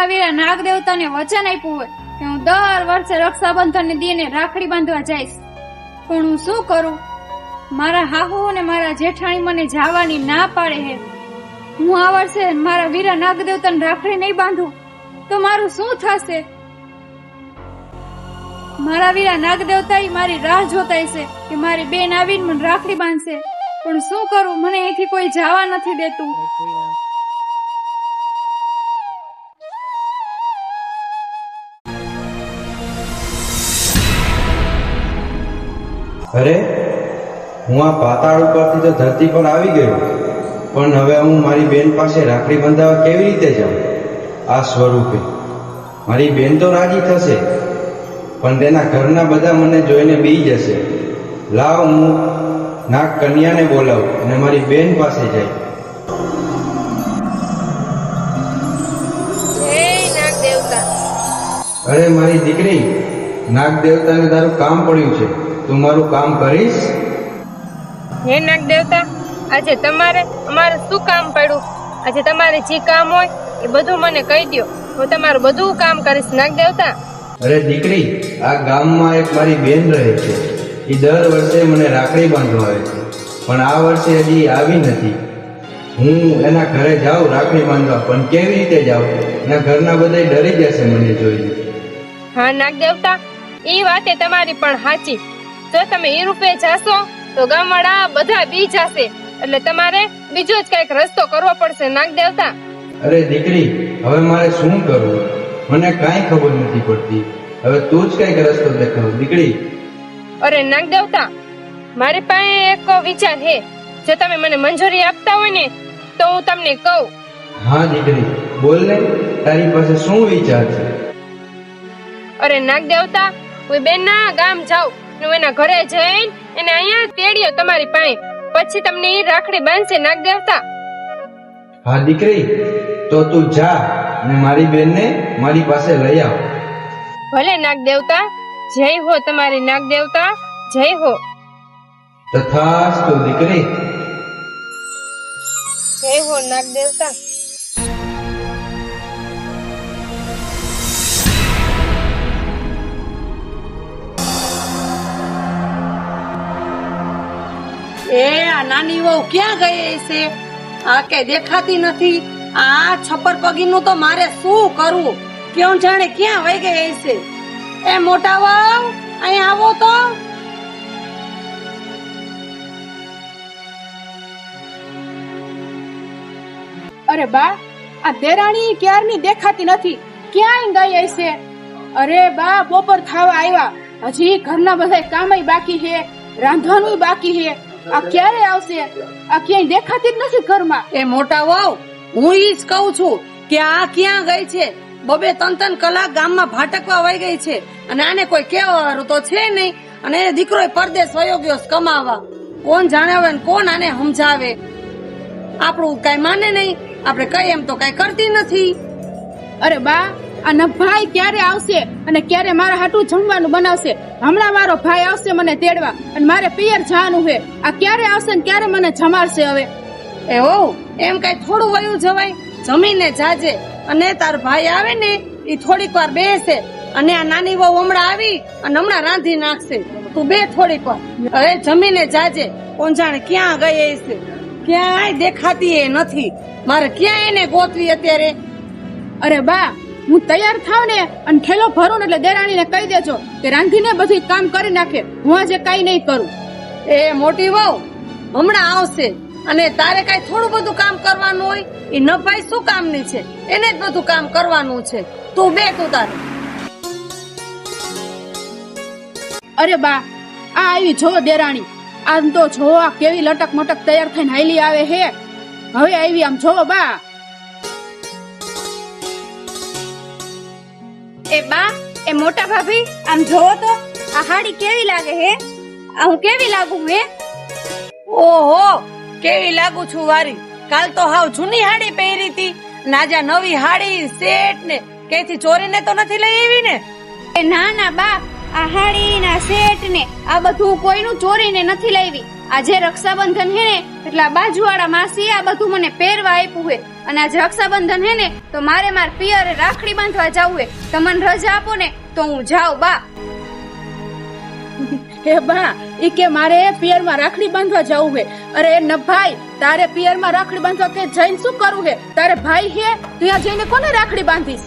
મારા વીરા નાગ દેવતાને વચન આપ્યું હોય કે હું દર વર્ષે રક્ષાબંધન દીને રાખડી બાંધવા જઈશ, પણ હું શું કરું? મારા હાહુ અને મારા જેઠાણી મને જવાની ના પાડે છે. હું આ વર્ષે મારા વીરા નાગ દેવતાને રાખડી નહીં બાંધું તો મારું શું થશે? મારા વીરા નાગ દેવતા મારી રાહ જોતા હશે કે મારી બેન આવીને મને રાખડી બાંધશે, પણ શું કરું? મને અહીંથી કોઈ જવા નથી દેતું. અરે, હું આ પાતાળ ઉપરથી તો ધરતી પર આવી ગયો, પણ હવે હું મારી બેન પાસે રાખડી બંધાવવા કેવી રીતે જાઉં? આ સ્વરૂપે મારી બેન તો રાજી થશે, પણ તેના ઘરના બધા મને જોઈને બી જશે. લાવ, હું નાગ કન્યાને બોલાવું અને મારી બેન પાસે જાય. અરે મારી દીકરી, નાગ દેવતાને તારું કામ પડ્યું છે, તું મારું કામ કરીશ? હે નાગ દેવતા, આજે તમારે અમારે શું કામ પડ્યું? આજે તમારે જે કામ હોય એ બધું મને કહી દો, હું તમારું બધું કામ કરીશ નાગ દેવતા. અરે દીકરી, આ ગામમાં એક મારી બેન રહે છે. એ દર વર્ષે મને રાખડી બાંધવા આવે છે, પણ આ વર્ષે હજી આવી નથી. હું એના ઘરે જાઉં રાખડી બાંધવા, પણ કેવી રીતે જાઉં? એના ઘરના બધા ડરી જશે મને જોઈને. હા નાગ દેવતા, એ વાતે તમારી પણ સાચી. જો તમે એ રૂપે જાશો તો ગામવાળા બધા બી જશે, એટલે તમારે બીજો જ કઈક રસ્તો કરવો પડશે નાગ દેવતા. અરે દીકરી, હવે મારે શું કરવું? મને કાંઈ ખબર નથી પડતી. હવે તું જ કઈક રસ્તો દેખાવ દીકરી. અરે નાગ દેવતા, મારી પાસે એક વિચાર છે. જો તમે મને મંજૂરી આપતા હોય ને તો હું તમને કહું. હા દીકરી, બોલ ને, તારી પાસે શું વિચાર છે? અરે નાગ દેવતા, હું બેનના ગામ જાઉં, હું એના ઘરે જઈને એને અહીંયા તેડ્યો તમારી પાસે, પછી તમને એ રાખડી બાંધશે નાગ દેવતા. હા દીકરી, તો તું જા અને મારી બેનને મારી પાસે લઈ આવ. ભલે નાગ દેવતા, જય હો તમારી નાગ દેવતા, જય હો. તથાસ્તુ દીકરી. જય હો નાગ દેવતા. એ આ નાની વહુ ક્યાં ગઈ છે? આ કે દેખાતી નથી. આ છપ્પર પગીનું તો મારે શું કરવું? ક્યાં જાણે ક્યાં વહી ગઈ છે? એ મોટા વહુ, અહીં આવો તો. અરે બા, આ દેરાણી ક્યારની દેખાતી નથી, ક્યાંય ગઈ હશે? અરે બા, બપોર થવા આવ્યા, હજી ઘરના બધા કામય બાકી છે, રાંધવાનું બાકી છે. આ ક્યારે આવશે? આ ક્યાંય દેખાતી જ નથી ઘરમાં. એ મોટા વહુ, હું ઈ જ કહું છું કે આ ક્યાં ગઈ છે? બબે 3-3 કલાક ગામમાં ભાટકવા વહી ગઈ છે, અને આને કોઈ કહેવાવાળું તો છે નહીં, અને દીકરો પરદેશ વયો ગયો કમાવા. કોણ જાણે હવે કોણ આને સમજાવે? આપણું કઈ માને નહીં, આપણે કઈ એમ તો કઈ કરતી નથી. અરે બા, આ ભાઈ ક્યારે આવશે અને ક્યારે મારા હાટું જમવાનું બનાવશે? હમણાં મારો ભાઈ આવશે મને તેડવા, અને મારે પિયર જવાનું છે. આ ક્યારે આવશે ને ક્યારે મને જમાડશે? હવે એ હો, એમ કઈ થોડું વયું જવાય? જમીને જાજે, અને તાર ભાઈ આવે ને એ થોડીક વાર બેસે, અને આ નાની વહુ હમણાં આવી અને હમણાં રાંધી નાખશે. તું બે થોડીક વાર, હવે જમીને જાજે. કોણ જાણે ક્યાં ગઈ છે? ક્યાંય દેખાતી એ નથી. મારે ક્યાં એને ગોતવી અત્યારે? અરે બા, હું તૈયાર થાવ ને અને ઠેલો ભરું ને એટલે દેરાણીને કહી દેજો કે રાંધીને બધું કામ કરી નાખે, હું આજે કઈ નહીં કરું. એ મોટી વહુ હમણાં આવશે, અને તારે કઈ થોડું બધું કામ કરવાનું હોય? એ નભાઈ શું કામની છે? એને જ બધું કામ કરવાનું છે. તું બે, તું તારે. અરે બા, આ આવી જો દેરાણી, આમ તો જો આ કેવી લટક મટક તૈયાર થઈને હાલી આવે હે. હવે આવી, આમ જોવો બા. એ બા, એ મોટા ભાભી, આમ જોવો તો આ હાડી કેવી લાગે હે? આ હું કેવી લાગુ હે? ઓહો, કેવી લાગુ છું વારી? કાલ તો હાવ જૂની હાડી પહેરી હતી, નાજા નવી હાડી સેટ ને કેથી ચોરીને તો નથી લઈ આવી ને? એ ના ના બા, આ હાડી ના સેટ ને આ બધું કોઈનું ચોરીને નથી લાવી. આજે રક્ષાબંધન હે ને એટલે બાજુવાળા માસી આ બધું મને પહેરવા આપ્યું હે. અને આજે રક્ષાબંધન હે ને તો મારે માર પિયરે રાખડી બાંધવા જવું હે. તમને રજા આપો ને તો હું જાઉં બા. હે બા, ઈ કે મારે પિયરમાં રાખડી બાંધવા જવું હે. અરે ન ભાઈ, તારે પિયરમાં રાખડી બાંધવા કે જઈને શું કરવું હે? તારે ભાઈ હે, ત્યાં જઈને કોને રાખડી બાંધીશ?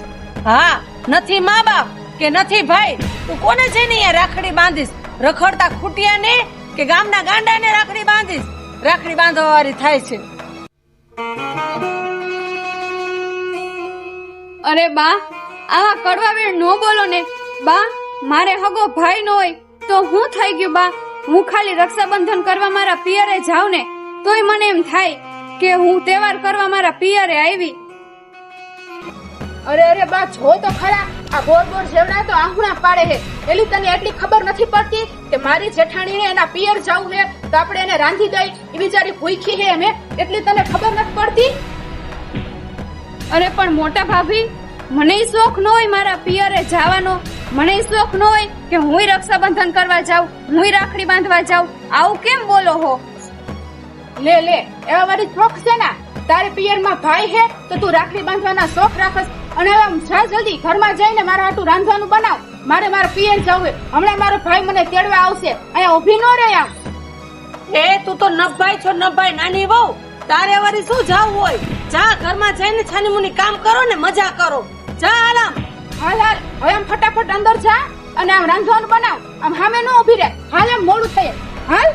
હા, નથી મા બાપ કે નથી ભાઈ, તું કોને જઈને અહીંયા રાખડી બાંધીશ? રખડતા ખૂટિયા ને કે ગામના ગાંડા ને રાખડી બાંધીશ? રાખડી બાંધવા વાળી થાય છે. અરે બા, આવા કડવા વેણ નો બોલો ને બા. મારે હગો ભાઈ નો હોય તો હું થઈ ગયું બા? હું ખાલી રક્ષાબંધન કરવા મારા પિયરે જાઉં ને તોય મને એમ થાય કે હું તહેવાર કરવા મારા પિયરે આવી. અરે બા, જો તો ખરા, આ ગોળ ગોળ જેવડા તો આંગણા પાડે હે. એલી તને એટલી ખબર નથી પડતી કે મારી જેઠાણીને એના પિયર જાવું હે તો આપણે એને રાંધી દઈ, એ બિચારી ભૂખી હે એમ, એટલી તને ખબર નથી પડતી? અરે પણ મોટા ભાભી, મને શોખ ન હોય મારા પિયરે જવાનો. મને શોખ ન હોય કે હુંય રક્ષાબંધન કરવા જાઉં, હુંય રાખડી બાંધવા જાઉં. આવું કેમ બોલો હો? લે એવા વાળી શોખ છે ને? તારે પિયરમાં ભાઈ હે તો તું રાખડી બાંધવાના શોખ રાખસ. અને હવે જા જલ્દી ઘરમાં જઈને મારા હાટું રાંધવાનું બનાવ. મારે મારા પિયર જવું હે. હમણાં મારો ભાઈ મને તેડવા આવશે. અહીંયા ઊભી ન રહે આમ. તું તો નભાઈ છો, નભાઈ નાની વહુ. તારે વળી શું જાવું હોય? જા ઘરમાં જઈને છાની મુની કામ કરો ને મજા કરો. જા આરામ. હાલ હવે આમ ફટાફટ અંદર જા અને આમ રાંધવાનું બનાવ. આમ સામે ન ઊભી રહે. હાલ એમ મોડું થાય. હાલ.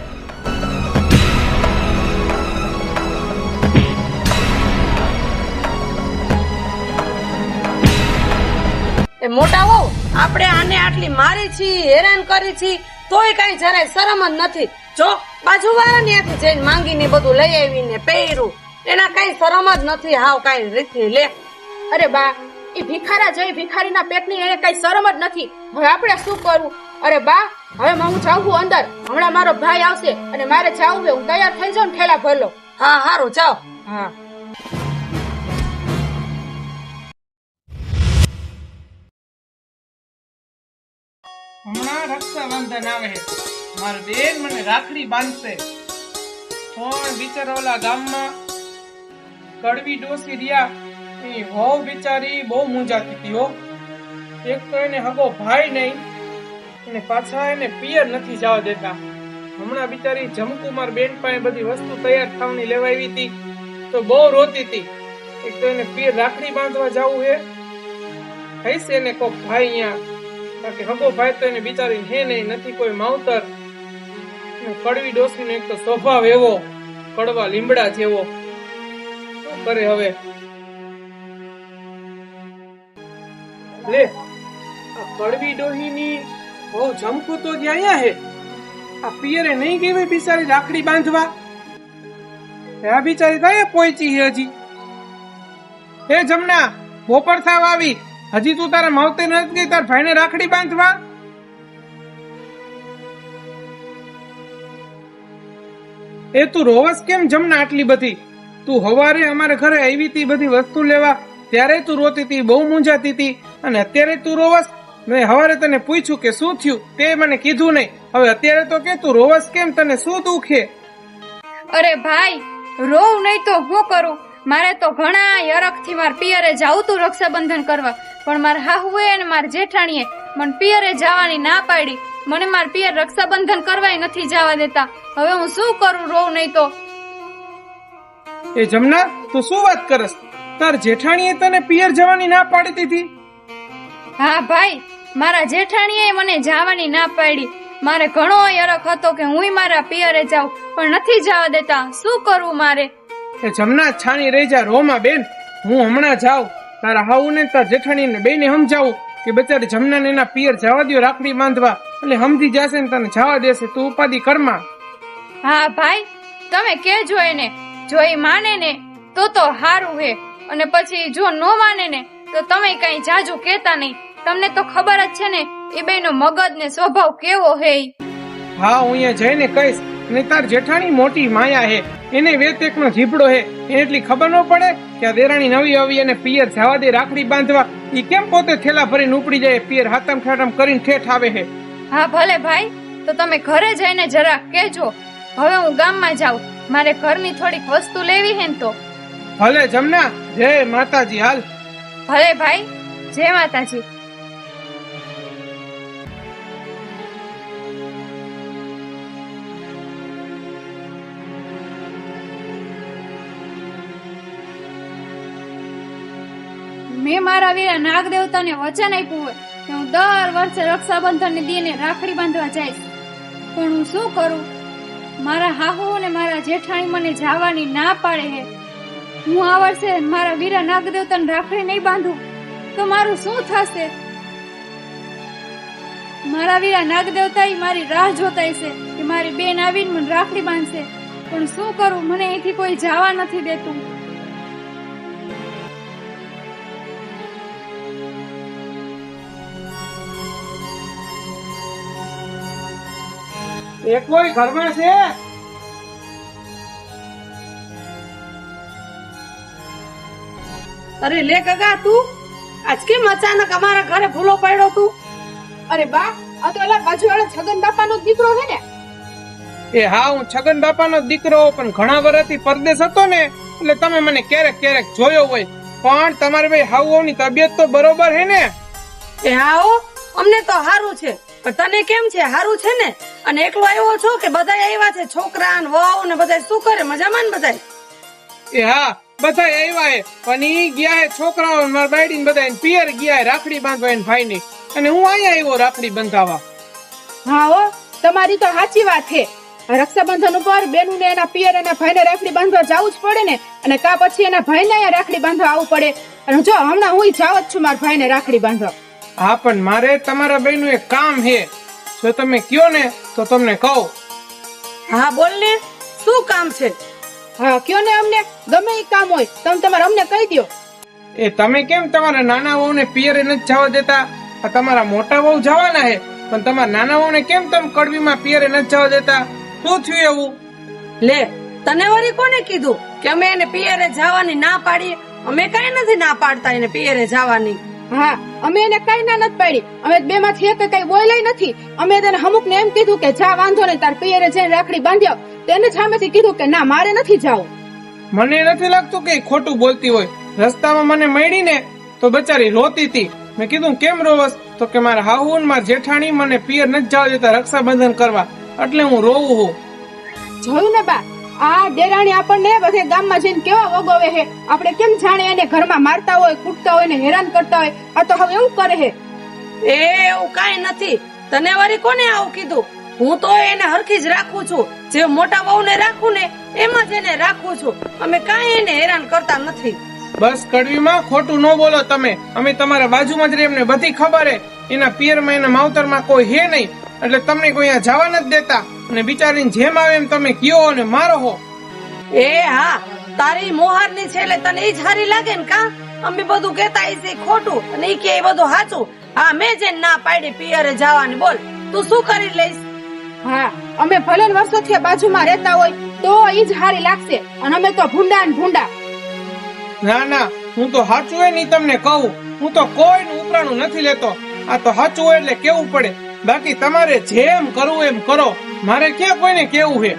એ મોટા વહુ, આપણે આને આટલી મારી છી, હેરાન કરી છી, તોય કઈ જરાય શરમ જ નથી. જો બાજુવાળા ત્યાંથી જઈને માંગીને બધું લઈ આવીને પહેર્યું, એના કઈ શરમ જ નથી. હાવ કઈ રીતની લે. અરે બા, એ ભિખારા જઈ ભિખારીના પેટની એને કઈ શરમ જ નથી. હવે આપણે શું કરવું? અરે બા, હવે હું જાઉં છું અંદર. હમણાં મારો ભાઈ આવશે અને મારે જાવું છે. હું તૈયાર થઈ જાઉં, ઠેલા ભરલો. હા હારું, જાઓ. હા. હમણાં રક્ષાબંધન આવે છે, મારી બેન મને રાખડી બાંધશે. પણ બિચારા ઓલા ગામમાં કડવી ડોસી રહ્યા, એની વહુ બિચારી બહુ મૂંઝાતી હતી હો. એક તો એને હગો ભાઈ નહીં, અને પાછા એને પિયર નથી જવા દેતા. હમણાં બિચારી જમકુમાર બેન પાસે બધી વસ્તુ તૈયાર થવાની લેવા આવી હતી તો બહુ રોતી હતી. એક તો એને પિયર રાખડી બાંધવા જવું છે, હશે એને કોક ભાઈ અહીંયા, બાકી હગો ભાઈ તો એને બિચારી હે નહીં, નથી કોઈ માવતર. કડવી ડોસી નો એક તો સ્વભાવ એવો કડવા લીમડા જેવો. શું કરે હવે? લે, આ કડવી ડોહી ની બહુ જમકું તો જે અહીંયા હે, આ પિયરે નહીં ગઈ હોય બિચારી રાખડી બાંધવા. આ બિચારી કઈ પહોંચી છે હજી? હે જમના, બપોર થાવ આવી, હજી તું તારા માવતે નથી ગઈ તાર ભાઈને રાખડી બાંધવા? એ તું રોવસ કેમ જમના આટલી બધી? તું હવારે અમારા ઘરે આવી હતી બધી વસ્તુ લેવા, ત્યારે તું રોતી હતી, બહુ મૂંઝાતી હતી, અને અત્યારે તું રોવસ? મેં હવારે તને પૂછ્યું કે શું થયું, તે મને કીધું નહીં. હવે અત્યારે તો કે તું રોવસ કેમ? તને શું દુઃખ છે? અરે ભાઈ, રોવ નહીં તો હું કરું? મારે તો ઘણા યરખથી માર પિયરે જાવું તું રક્ષાબંધન કરવા, પણ માર હાહુએ અને માર જેઠાણીએ મને પિયરે જવાની ના પાડી. મને માર પિયર રક્ષાબંધન કરવાય નથી જવા દેતા. હવે હું શું કરું રોવ નહીં તો? એ જમના, તું શું વાત કરસ? તાર જેઠાણીએ તને પિયર જવાની ના પાડી દીધી? હા ભાઈ, મારા જેઠાણીએ મને જવાની ના પાડી. મારે ઘણો યરખ હતો કે હું મારા પિયરે જાઉં, પણ નથી જવા દેતા. શું કરવું મારે? એ જમના, છાની રહી જા રોમાં બેન. હું હમણાં જાઉં, તારા હાઉ ને તાર જેઠાણી ને બેને સમજાવું કે બચારી જમના ને એના પિયર જવા દો રાખડી બાંધવા, એટલે સમજી જશે ને તને જવા દેશે. તું ઉપાધિ કરમાં. હા ભાઈ, તમે કેજો એને. જો એ માને ને તો હારું હે, અને પછી જો નો માને ને તો તમે કઈ જાજુ કેતા નહીં. તમને તો ખબર જ છે ને એ બેનો મગજ ને સ્વભાવ કેવો હે. હા, હું અહીંયા જઈને કહીશ. ને તાર જેઠાણી મોટી માયા હે, એને વેત એકનો જીભડો હે, એને એટલી ખબર ન પડે કે આ દેરાણી નવી આવી અને પિયર જવા દે રાખડી બાંધવા. ઈ કેમ પોતે થેલા ભરીને ઉપડી જાય, પિયર હાથમ ઠાટમ કરીને ઠેઠ આવે હે. હા ભલે ભાઈ, તો તમે ઘરે જઈને જરા કેજો. હવે હું ગામમાં જાઉં, મારે ઘરની થોડીક વસ્તુ લેવી હે ને તો. ભલે જમના, જય માતાજી. હાલ. ભલે ભાઈ, જય માતાજી. મેં મારા વીરા નાગ દેવતાને વચન આપ્યું હોય કે હું દર વર્ષે રક્ષાબંધન દીને રાખડી બાંધવા જઈશ, પણ હું શું કરું? મારા હાહુ અને મારા જેઠાણી મને જવાની ના પાડે છે. હું આ વર્ષે મારા વીરા નાગ દેવતાને રાખડી નહીં બાંધું તો મારું શું થશે? મારા વીરા નાગ દેવતા મારી રાહ જોતા છે કે મારી બેન આવીને મને રાખડી બાંધશે, પણ શું કરું? મને અહીંથી કોઈ જવા નથી દેતું. એ કોઈ ઘરમાં છે? અરે લે કાકા, તું આજ કેમ અચાનક અમારા ઘરે ભૂલો પડ્યો તું? અરે બા, આ તો ઓલા બાજુવાળા છગન બાપાનો જ દીકરો છે ને? એ હા, હું છગન બાપાનો દીકરો, પણ ઘણા વર્ષથી પરદેશ હતો ને, એટલે તમે મને ક્યારેક ક્યારેક જોયો હોય. પણ તમારે ભાઈ હાઉની તબિયત તો બરોબર હે ને? એ હા હો, અમને તો હારું છે, પણ તને કેમ છે? હારું છે ને? અને એકલો આવ્યો છો કે બધા આવ્યા છે? છોકરા ને વહુ ને બધા શું કરે? મજામાં ને બધા? એ હા, બધા આવ્યા હે, પણ ઈ ગયા હે છોકરાઓ મારા બાયડી ને બધા પિયર ગયા હે રાખડી બાંધવા એને ભાઈ ની, અને હું અહીંયા આવ્યો રાખડી બંધાવા. હા હો, તમારી તો સાચી વાત છે. રક્ષાબંધન ઉપર બેનું ને એના પિયર એના ભાઈને રાખડી બાંધવા જવું જ પડે ને, અને કા પછી એના ભાઈને અહીંયા રાખડી બાંધવા આવવું પડે. અને જો હમણાં હું જાવ જ છું મારા ભાઈને રાખડી બાંધવા. હા, પણ મારે તમારા ભાઈ નું એક કામ હે, જો તમે કયો ને તો તમને કહું. હા બોલ ને, શું કામ છે? હા કયો ને, અમને ગમે એ કામ હોય તમે તમારે અમને કહી દો. એ તમે કેમ તમારા નાના વહુ ને પિયરે નથી જવા દેતા? આ તમારા મોટા વહુ જવાના હે, પણ તમારા નાના વહુ ને કેમ તમે કડવીમાં પિયરે નથી જવા દેતા? શું થયું એવું? લે, તને વળી કોને કીધું કે અમે એને પિયરે જવાની ના પાડીએ? અમે કઈ નથી ના પાડતા એને પિયરે જવાની. હા, અમે એને કઈ ના નથી પાડી. અમે બે માંથી એક કઈ બોલાય નથી. અમે તેને અમુક ને એમ કીધું કે જા વાંધો નહીં, તાર પિયરે જઈને રાખડી બાંધ્યો. તેને સામેથી કીધું કે ના, મારે નથી જાવું. મને નથી લાગતું કે ખોટું બોલતી હોય. રસ્તામાં મને મળી ને તો બચારી રોતી હતી. મેં કીધું કેમ રોવસ? તો કે મારા હાહુ ને મારા જેઠાણી મને પિયર નથી જવા દેતા રક્ષાબંધન કરવા, એટલે હું રોવું હું. જોયું ને બા, આ દેરાણી આપણને બધે ગામમાં જઈને કેવા વગોવે છે. આપણે કેમ જાણે એને ઘરમાં મારતા હોય, કૂટતા હોય ને હેરાન કરતા હોય. આ તો હવે એવું કરે છે. એ એવું કઈ નથી. તને વળી કોને આવું કીધું? હું તો એને હરખી જ રાખું છું. જે મોટા વહુ ને રાખું ને એમાં જ એને રાખું છું. અમે કાંઈ એને હેરાન કરતા નથી. બસ કડવીમાં ખોટું ન બોલો તમે. અમે તમારા બાજુમાં જ રહી, એમને બધી ખબર હે. એના પિયરમાં એના માવતરમાં કોઈ હે નહીં, એટલે તમને કોઈ અહીંયા જવા નથી દેતા. અને બિચારીને જેમ આવે એમ તમે કયો અને મારો હો. એ હા, તારી મોહાર ની છે એટલે તને ઈ જ હારી લાગે ને કા? અમે બધું કેતા છે ખોટું અને ઈ કે બધું સાચું. હા, મેં જે ના પાડી પિયરે જવાની, બોલ તું શું કરી લઈશ? હા, અમે ભલે વર્ષોથી બાજુમાં રહેતા હોય તો ઈ જ હારી લાગશે, અને અમે તો ભૂંડા ને ભૂંડા. ના ના, હું તો સાચું હોય નહીં તમને કહું. હું તો કોઈનું ઉપરાણું નથી લેતો. આ તો સાચું હોય એટલે કેવું પડે. બાકી તમારે જેમ કરવું એમ કરો, મારે ક્યાં કોઈને કેવું છે?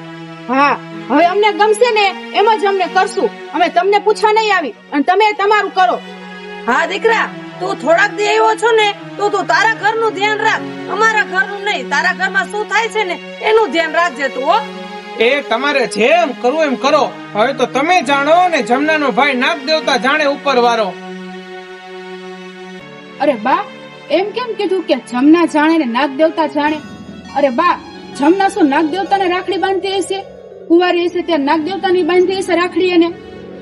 હા, હવે અમને ગમશે ને એમ જ અમને કરશું. અમે તમને પૂછવા નહીં આવી, અને તમે તમારું કરો. હા દીકરા, તું થોડાક દી આવ્યો છો ને તો તું તારા ઘરનું ધ્યાન રાખ, અમારા ઘરનું નહીં. તારા ઘરમાં શું થાય છે ને એનું ધ્યાન રાખજે તું હો. એ તમારે જેમ કરવું એમ કરો. હવે તો તમે જાણો ને જમનાનો ભાઈ નાગ દેવતા જાણે ઉપર વાળો. અરે બા, એમ કેમ કીધું કે જમના જાણે ને નાગ દેવતા જાણે? અરે બા, જમના શું નાગ દેવતાને રાખડી બાંધતી હશે? કુંવારી હશે ત્યાં નાગ દેવતાની બાંધતી હશે રાખડી એને?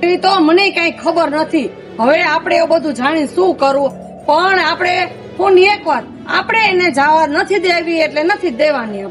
એ તો મને કઈ ખબર નથી. હવે આપણે એવું બધું જાણી શું કરવું? પણ આપણે કોણ એક વાત, આપણે એને જવા નથી દેવી એટલે નથી દેવાની.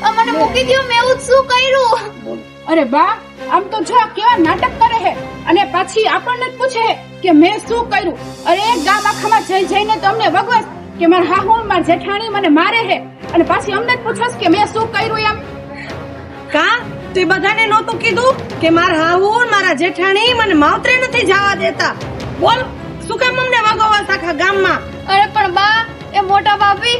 આપણે મૂકી દો, મેં એવું શું કર્યું? અરે બા, આમ તો જો કેવા નાટક કરે છે, અને પછી આપણને જ પૂછે કે મેં શું કર્યું. અરે ગામ આખામાં જઈ જઈને તો અમને વગવસ કે મારા હાહુ મારા જેઠાણી મને મારે છે, અને પાછી અમને જ પૂછસ કે મેં શું કર્યું એમ. કા તે બધાને નહોતું કીધું કે મારા હાહુ ને મારા જેઠાણી મને માવતરે નથી જવા દેતા? બોલ શું કામ અમને વગાવવા આખા ગામમાં? અરે પણ બા, એ મોટા ભાભી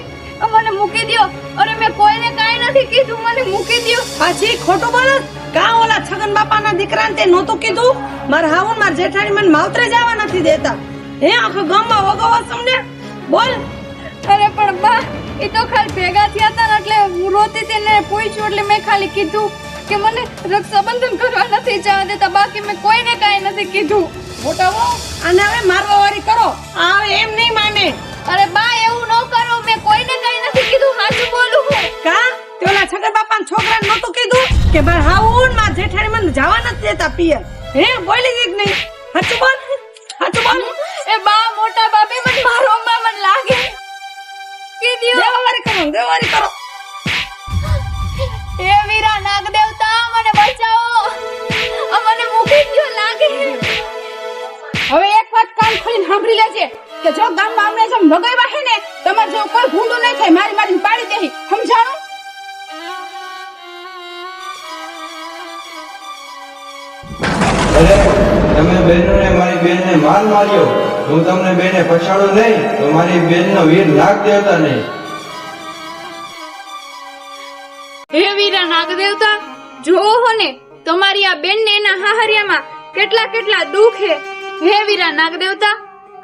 મને મૂકી દ્યો. અરે મેં કોઈને કાંઈ નથી કીધું, મને મૂકી દ્યો. પાછી ખોટું બોલસ? કા ઓલા છગન બાપાના દીકરાને તે નહોતું કીધું મારા હાહુ ને મારા જેઠાણી મને માવતરે જવા નથી દેતા? હે આખા ગામમાં વગાવવા તમને? બોલ. અરે પણ બા, એ તો ખાલી ભેગા થયા હતા ને એટલે હું રોતી હતી ને પૂછ્યું એટલે મેં ખાલી કીધું કે મને રક્ષાબંધન કરવા નથી જવા દેતા, બાકી મેં કોઈને કાંઈ નથી કીધું. મોટા વહુ અને હવે મારવા વાળી કરો. આ હવે એમ નહીં માને. અરે બા, એવું ન કરો, મેં કોઈને કાંઈ નથી કીધું, સાચું બોલું હું. કા તે ઓલા છગન બાપાના છોકરાને નહોતું કીધું કે મારા હાહુ ને મારા જેઠાણી મને જવા નથી દેતા પિયર? હે બોલી જ નહીં. સાચું બોલ, સાચું બોલ. એ બા, મોટા ભાભી મને મારો મને લાગે. કીધું દેવારી કરો. એ વીરા નાગ દેવતા, મને બચાવો, મને મૂકી દ્યો, લાગે. હવે એક વાત કાન ખોલીને સાંભળી લેજે કે જો ગામમાં અમને જેમ ભગાવ્યા છે ને, તમારે જો કોઈ ભૂંડું નહીં થાય, મારી મારીને પાડી દેહી, સમજાણું? અરે તમે બહેનોને મારી બેનને માર માર્યો, હું તમને બેને પછાડું નહીં તો મારી બેનનો વીર નાગ દેવતા નહીં. હે વીરા નાગ દેવતા, જોવો હો ને તમારી આ બેન ને એના હાહરિયામાં કેટલા કેટલા દુઃખ હે. હે વીરા નાગ દેવતા,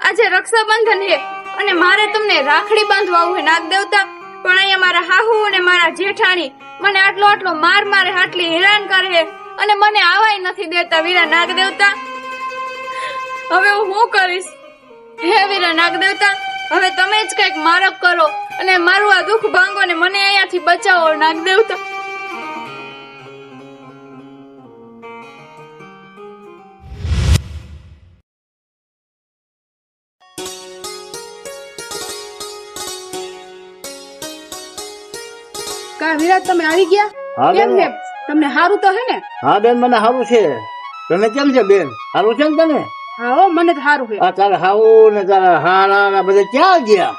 આજે રક્ષાબંધન હે અને મારે તમને રાખડી બાંધવા આવું હે નાગ દેવતા, પણ અહીંયા મારા હાહુ અને મારા જેઠાણી મને આટલો આટલો માર મારે, આટલી હેરાન કરે હે અને મને આવાય નથી દેતા. વીરા નાગ દેવતા, હવે હું શું કરીશ? હે વીરા નાગ દેવતા, હવે તમે જ કઈક મારક કરો અને મારું આ દુઃખ ભાંગો ને મને અહીંયાથી બચાવો નાગ દેવતા. કા વિરાટ, તમે આવી ગયા? હા કેમ બેન. છે? તમને સારું તો હે ને? હા બેન, મને સારું છે. તને કેમ છે બેન? સારું છે ને તને? હા હો, મને તો સારું છે. આ તારા હાઉ ને તારા હારા ને બધા ક્યાં ગયા?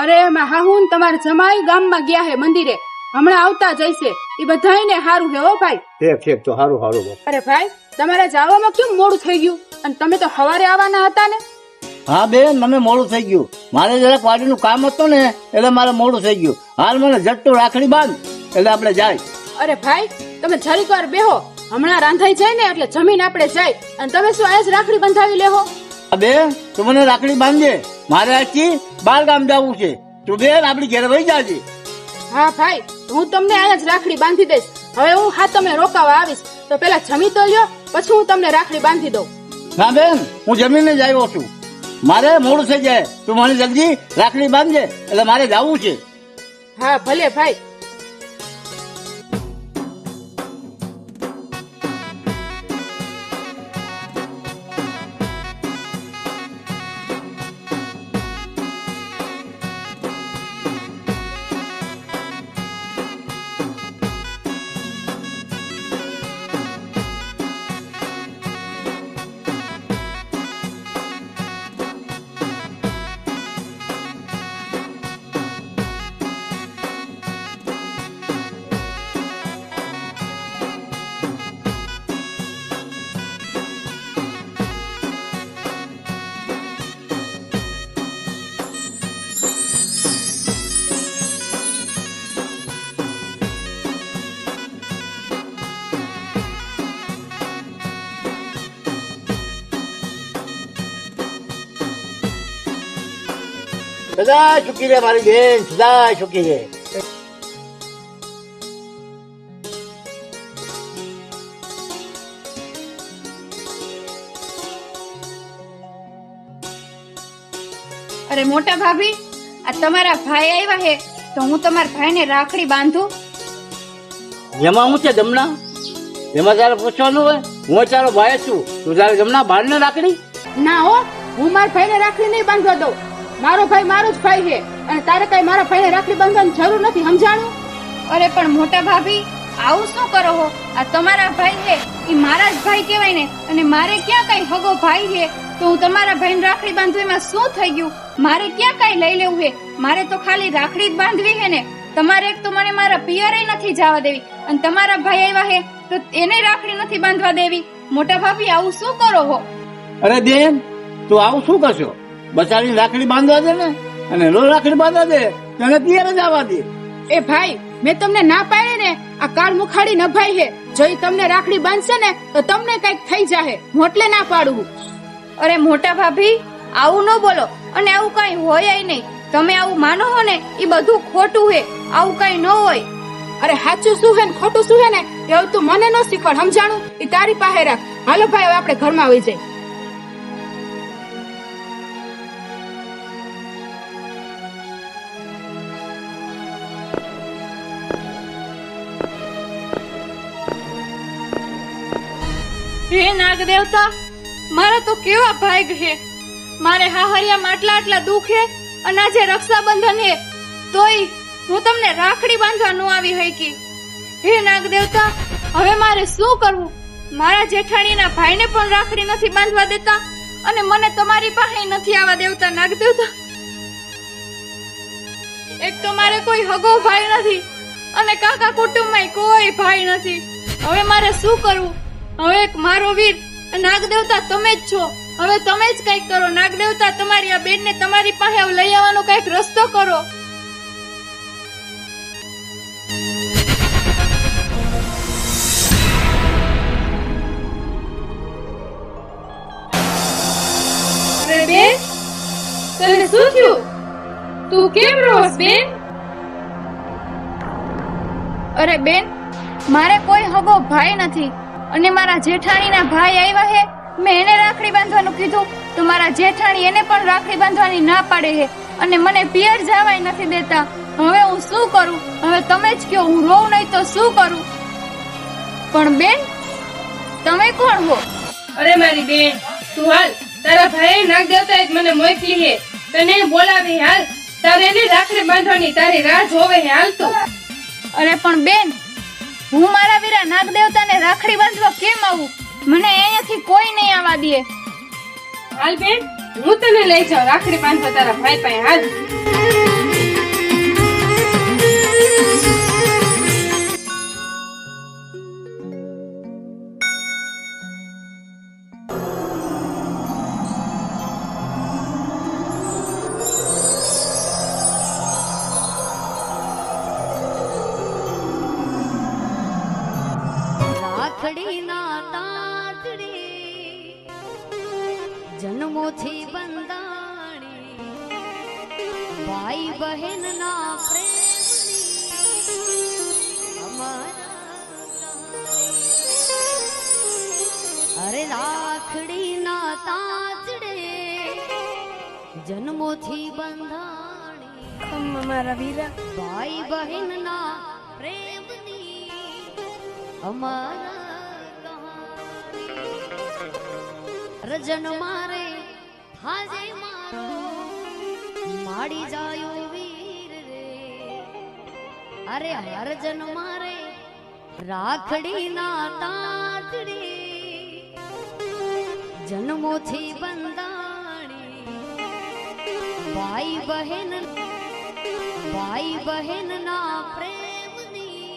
અરે એમાં હાહુ ને તમારે જમાઈ ગામમાં ગયા હે મંદિરે, હમણાં આવતા જઈશે. એ બધાયને સારું હે હો ભાઈ. ઠીક તો સારું સારું. અરે ભાઈ, તમારે જવામાં કેમ મોડું થઈ ગયું? અને તમે તો સવારે આવવાના હતા ને? હા બેન, મને મોડું થઈ ગયું. મારે જરાક વાડીનું કામ હતું ને એટલે મારે મોડું થઈ ગયું. હાલ મને જટ્ટુ રાખડી બાંધ એટલે આપણે જાય. અરે ભાઈ, તમે જરીક વાર બેહો, હમણાં રાંધાઈ જાય ને એટલે જમીન આપણે જાય. અને તમે શું આજ રાખડી બંધાવી લેહો? હા બેન, તું મને રાખડી બાંધજે. મારે આજથી 12 ગામ જવું છે. તું બેન આપડી ઘેર વહી જાજે. હા ભાઈ, હું તમને અહીંયા જ રાખડી બાંધી દઈશ. હવે હું તમે રોકાવા આવીશ તો પેલા જમી તો લ્યો, પછી હું તમને રાખડી બાંધી દઉં. ના બેન, હું જમીને જ આવ્યો છું. મારે મોડું થઈ જાય. તું મને જલ્દી રાખડી બાંધજે એટલે મારે જવું છે. હા ભલે ભાઈ. સદા સુખી રે મારી બેન, સદા સુખી રે. અરે મોટા ભાભી, આ તમારા ભાઈ આવ્યા હે તો હું તમારા ભાઈને રાખડી બાંધું? એમાં હું છે જમના? એમાં તારે પૂછવાનું હોય? હું તારો ભાઈ છું, તું તારે જમના બાર ને રાખડી? ના હો, હું મારા ભાઈને રાખડી નહીં બાંધવા દઉં. મારો ભાઈ મારો જ ભાઈ છે અને તારે કઈ મારા ભાઈને રાખડી બાંધવાની જરૂર નથી, સમજાણું? અરે પણ મોટા ભાભી, આવું શું કરો હો? આ તમારા ભાઈ છે, એ મારા જ ભાઈ કહેવાય ને. અને મારે ક્યાં કઈ હગો ભાઈ છે તો હું તમારા ભાઈને રાખડી બાંધું એમાં શું થઈ ગયું? મારે ક્યાં કઈ લઈ લેવું છે? મારે તો ખાલી રાખડી જ બાંધવી છે ને. તમારે એક તો મને મારા પિયરે નથી જવા દેવી અને તમારા ભાઈ આવ્યા હે તો એને રાખડી નથી બાંધવા દેવી. મોટા ભાભી આવું શું કરો હો? અરે બેન તું આવું શું કરશો? બચારી રાખડી બાંધવા દે ને, અને લો રાખડી બાંધવા દે તને પિયર જ આવવા દે. એ ભાઈ, મેં તમને ના પાડી ને, આ કાળ મુખાડી નભાઈ હે. જો ઈ તમને રાખડી બાંધશે ને તો તમને કઈક થઈ જાહે. હું એટલે ના પાડું. અરે મોટા ભાભી આવું ન બોલો, અને આવું કઈ હોય નહીં. તમે આવું માનો હો ને એ બધું ખોટું હે. આવું કઈ ન હોય. અરે સાચું શું હે ને ખોટું શું હે ને એવું તું મને ન શીખવાડ. સમજાણું? એ તારી પાસે રાખ. હાલો ભાઈ, હવે આપણે ઘરમાં આવી જાય. હે નાગ દેવતા, મારા તો કેવા ભાગ હે. મારે હાહરિયામાં આટલા દુઃખ હે, અને આજે રક્ષાબંધન હે તોય હું તમને રાખડી બાંધવા ન આવી હકી. હે નાગ દેવતા, હવે મારે શું કરવું? મારા જેઠાણીના ભાઈને પણ રાખડી નથી બાંધવા દેતા, અને મને તમારી પાસે નથી આવવા દેવતા. નાગ દેવતા, એક તો મારે કોઈ હગો ભાઈ નથી, અને કાકા કુટુંબમાં કોઈ ભાઈ નથી. હવે મારે શું કરવું? હવે એક મારો વીર નાગ દેવતા તમે જ છો. હવે તમે જ કઈક કરો. નાગ દેવતા, તમારી આ બેનને તમારી પાસે લઈ આવવાનો કઈક રસ્તો કરો. અરે બેન, તને શું થયું? તું કેમ રોસ બેન? અરે બેન, મારે કોઈ હગો ભાઈ નથી, અને મારા જેઠાણીના ભાઈ આવ્યા હે. મેં એને રાખડી બાંધવાનું કીધું તો મારા જેઠાણી એને પણ રાખડી બાંધવાની ના પાડે હે, અને મને પિયર જવાય નથી દેતા. હવે હું શું કરું? હવે તમે જ કહો. હું રોઉં નહીં તો શું કરું? પણ બેન, તમે કોણ હો? અરે મારી બેન, તું હાલ. તારા ભાઈ નાગ દેવતાએ જ મને મોકલી હે. તને બોલાવી. હાલ, તારે એને રાખડી બાંધવાની તારી રાહ જોવે હે. હાલ તું. અરે પણ બેન, હું મારા વીરા નાગ દેવતાને રાખડી બાંધવા કેમ આવું? મને અહીંયાથી કોઈ નહીં આવવા દે. હાલ બેન, હું તને લઈ જાઉં રાખડી બાંધવા તારા ભાઈ પાસે. હાલ. રાખડીના તાતડી જન્મોથી બંધાણી, ભાઈ બહેન ના પ્રેમની અમારા. અરે રાખડીના તાતડે જન્મોથી બંધાણી, મારા વીરા, ભાઈ બહેન ના પ્રેમની અમારા. રજન મારે હાજે મારો માડી જાયો વીર રે. અરે હરજન મારે રાખડી ના તાતડી જન્મોથી બંધાણી, ભાઈ બહેન ના પ્રેમની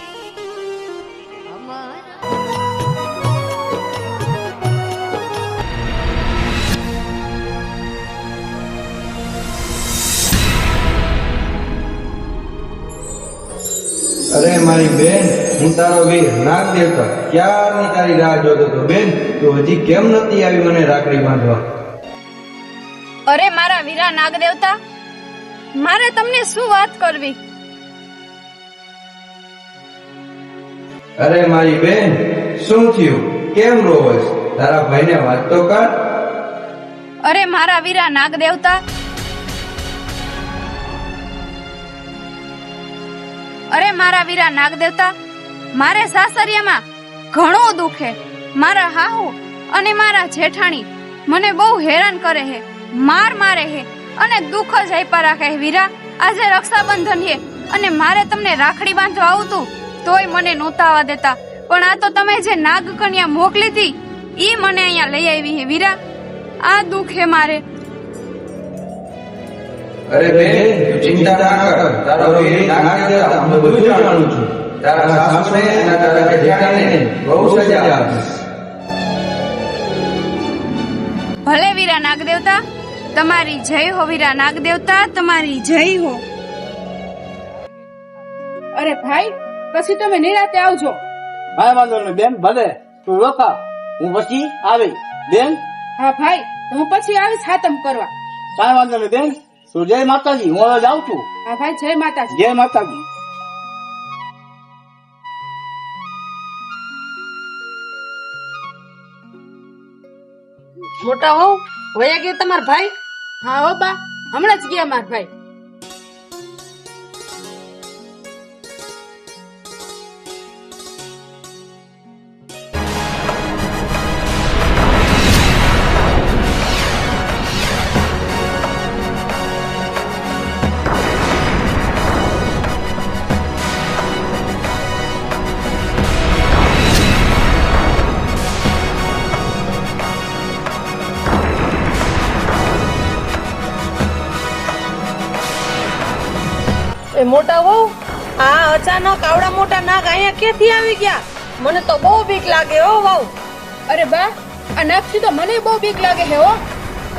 અમારા. અરે મારી બેન, હું તારો વીર નાગ દેવતા ક્યારની તારી રાહ જોતો હતો. બેન, તું હજી કેમ નથી આવી મને રાખડી બાંધવા? અરે મારા વીરા નાગ દેવતા, મારે તમને શું વાત કરવી? અરે મારી બેન, શું થયું? કેમ રોવસ? તારા ભાઈને વાત તો કર. અરે મારા વીરા નાગ દેવતા, અરે મારા વીરા નાગ દેવતા, મારે સાસરિયામાં ઘણું દુઃખ હે. મારા હાહુ અને મારા જેઠાણી મને બહુ હેરાન કરે હે, મારે હે, અને દુઃખ જ આપ્યા રાખે હે. વીરા, આજે રક્ષાબંધન હે, અને મારે તમને રાખડી બાંધવા આવતું તોય મને નહોતા આવવા દેતા. પણ આ તો તમે જે નાગ કન્યા મોકલી હતી ઈ મને અહીંયા લઈ આવી હે. વીરા, આ દુઃખ હે મારે. અરે બેન, તું ચિંતા ના કર. તારો વીર નાગ દેવતા હું બધું જાણું છું. તારા સાસુને અને તારા જેઠાણીને બહુ સજા આપીશ. ભલે વીરા નાગદેવતા, તમારી જય હો. વીરા નાગદેવતા, તમારી જય હો. અરે ભાઈ, પછી તમે નિરાતે આવજો. કાંઈ વાંધો નહીં બેન, ભલે તું રોકા, હું પછી આવી બેન. હા ભાઈ, તો હું પછી આવીશ હાતમ કરવા. કાંઈ વાંધો નહીં બેન, તું જય માતાજી, હું હવે જાઉં છું. હા ભાઈ, જય માતાજી. જય માતાજી. મોટા હોવ વયા ગયા તમારા ભાઈ? હા હો બા, હમણાં જ ગયા માર ભાઈ. એ મોટા હોવ, આ અચાનક આવડા મોટા નાગ અહીંયા ક્યાંથી આવી ગયા? મને તો બહુ બીક લાગે હો વહુ. અરે બા, આ નાગથી તો મને બહુ બીક લાગે છે હો.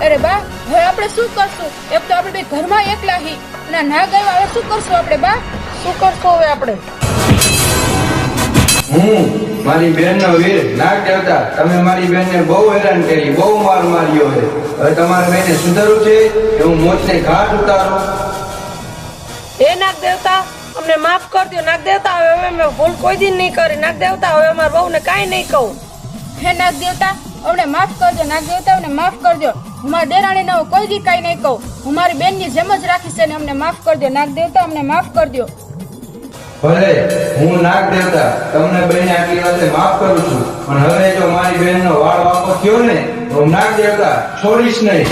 અરે બા, હવે આપણે શું કરશું? એક તો આપણે બે ઘરમાં એકલા હી અને આ નાગ આવ્યા, હવે શું કરશું આપણે બા? શું કરશો હવે આપણે? હું મારી બેનનો વીર નાગ દેવતા, તમે મારી બેનને બહુ હેરાન કરી, બહુ માર માર્યો છે. હવે તમારા બેને સુધરવું છે કે હું મોતને ઘાટ ઉતારું? હે નાગ દેવતા, અમને માફ કરજો. નાગ દેવતા, હવે અમે ભૂલ કોઈ દિન નહીં કરી. નાગ દેવતા, હવે અમારા બહુને કાંઈ નહીં કહું. હે નાગ દેવતા, અમને માફ કરજો. નાગ દેવતા, અમને માફ કરજો. હું મારા દેરાણીને હવે કોઈ દી કાંઈ નહીં કહું. હું મારી બેનની જેમ જ રાખીશ અને અમને માફ કરજો. નાગ દેવતા, અમને માફ કરજો. ભલે, હું નાગ દેવતા તમને બેને આટલી વાતે માફ કરું છું, પણ હવે જો મારી બેનનો વાળ વાંકો થયો ને તો હું નાગ દેવતા છોડીશ નહીં.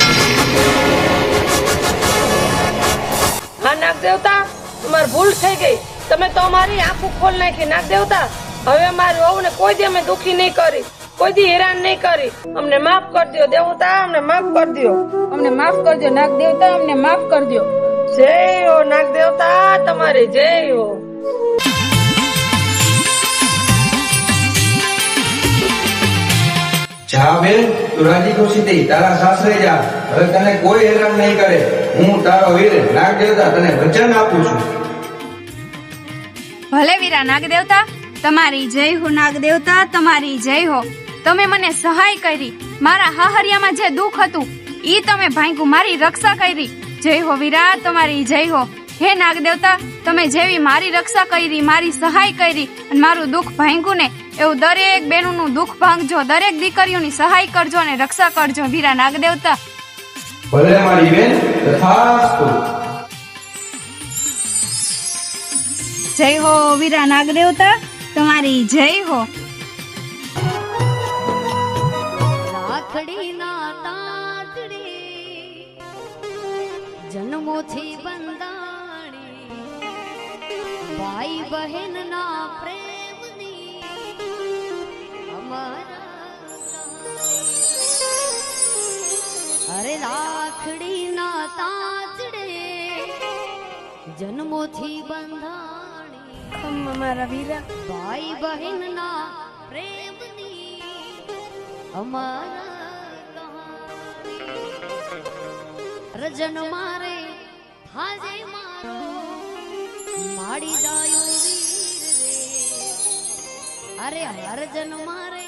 હા નાગ દેવતા, તમારી ભૂલ થઈ ગઈ. તમે તો અમારી આંખો ખોલ નાખી. નાગ દેવતા, હવે અમારી વહુને કોઈ દી અમે દુખી નહીં કરી, કોઈ દી હેરાન નહીં કરી. અમને માફ કરજો દેવતા, અમને માફ કરજો. અમને માફ કરજો નાગ દેવતા, અમને માફ કરજો. જય હો નાગ દેવતા, તમારી જય હો. જા બેન, તું રાજી ખુશીથી તારા સાસરે જા. હવે તને કોઈ હેરાન નહીં કરે. હું તારો વીર નાગ દેવતા તને વચન આપું છું. ભલે વીરા નાગદેવતા, તમારી જય હો. નાગદેવતા, તમારી જય હો. તમે મને સહાય કરી, મારા હાહરિયામાં જે દુઃખ હતું ઈ તમે ભાંગ્યું, મારી રક્ષા કરી. જય હો વીરા, તમારી જય હો. હે નાગદેવતા, તમે જેવી મારી રક્ષા કરી, મારી સહાય કરી અને મારું દુઃખ ભાંગ્યું ને, એવું દરેક બેનોનું દુઃખ ભાંગજો, દરેક દીકરીઓની સહાય કરજો અને રક્ષા કરજો વીરા નાગદેવતા. ભલે મારી બેન, તથાસ્તુ. જય હો વીરા નાગદેવતા, તમારી જય હો. રાખડી ના તાતડી જન્મોથી બંધાણી, ભાઈ બહેન ના પ્રેમની અરે રાખડી ના તાતડે જન્મોથી બંધાણી, મારા વીરા, ભાઈ બહેન ના પ્રેમની અમારા રજન મારે હાજે મારો માડી જાયો વીર રે, અરે હરજન મારે